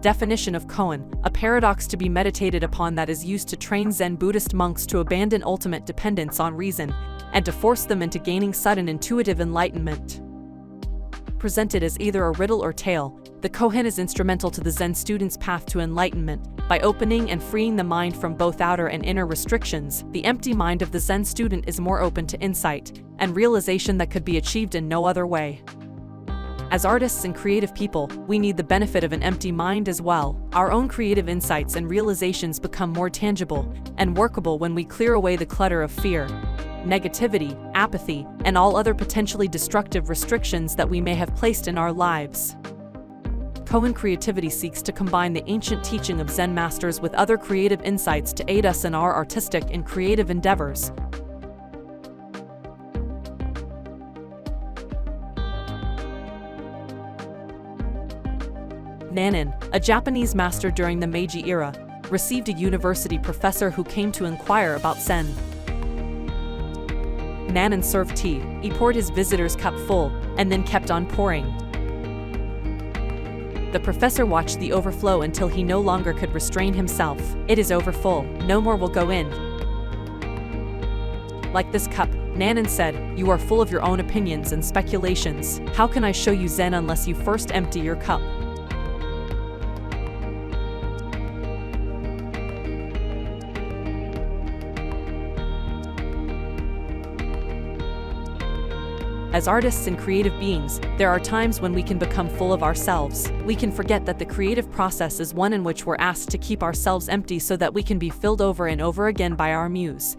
Definition of koan, a paradox to be meditated upon that is used to train Zen Buddhist monks to abandon ultimate dependence on reason, and to force them into gaining sudden intuitive enlightenment. Presented as either a riddle or tale, the koan is instrumental to the Zen student's path to enlightenment. By opening and freeing the mind from both outer and inner restrictions, the empty mind of the Zen student is more open to insight and realization that could be achieved in no other way. As artists and creative people, we need the benefit of an empty mind as well. Our own creative insights and realizations become more tangible and workable when we clear away the clutter of fear, negativity, apathy, and all other potentially destructive restrictions that we may have placed in our lives. Koan Kreativity seeks to combine the ancient teaching of Zen masters with other creative insights to aid us in our artistic and creative endeavors. Nanin, a Japanese master during the Meiji era, received a university professor who came to inquire about Zen. Nanin served tea. He poured his visitor's cup full, and then kept on pouring. The professor watched the overflow until he no longer could restrain himself. "It is overfull, no more will go in." "Like this cup," Nanin said, "you are full of your own opinions and speculations. How can I show you Zen unless you first empty your cup?" As artists and creative beings, there are times when we can become full of ourselves. We can forget that the creative process is one in which we're asked to keep ourselves empty so that we can be filled over and over again by our muse.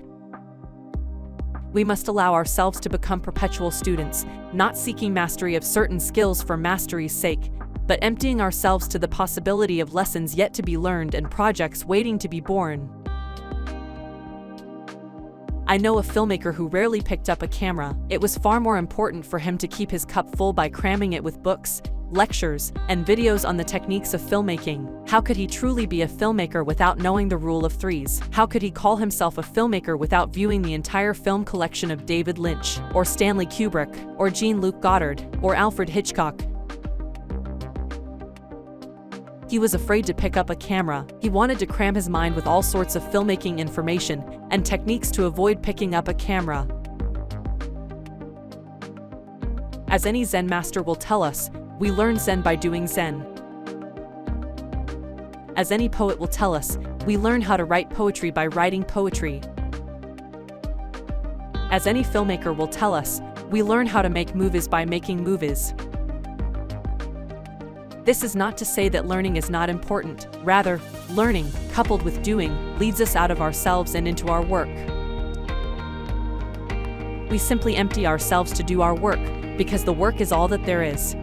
We must allow ourselves to become perpetual students, not seeking mastery of certain skills for mastery's sake, but emptying ourselves to the possibility of lessons yet to be learned and projects waiting to be born. I know a filmmaker who rarely picked up a camera. It was far more important for him to keep his cup full by cramming it with books, lectures, and videos on the techniques of filmmaking. How could he truly be a filmmaker without knowing the rule of threes? How could he call himself a filmmaker without viewing the entire film collection of David Lynch, or Stanley Kubrick, or Jean-Luc Godard, or Alfred Hitchcock? He was afraid to pick up a camera. He wanted to cram his mind with all sorts of filmmaking information and techniques to avoid picking up a camera. As any Zen master will tell us, we learn Zen by doing Zen. As any poet will tell us, we learn how to write poetry by writing poetry. As any filmmaker will tell us, we learn how to make movies by making movies. This is not to say that learning is not important. Rather, learning, coupled with doing, leads us out of ourselves and into our work. We simply empty ourselves to do our work, because the work is all that there is.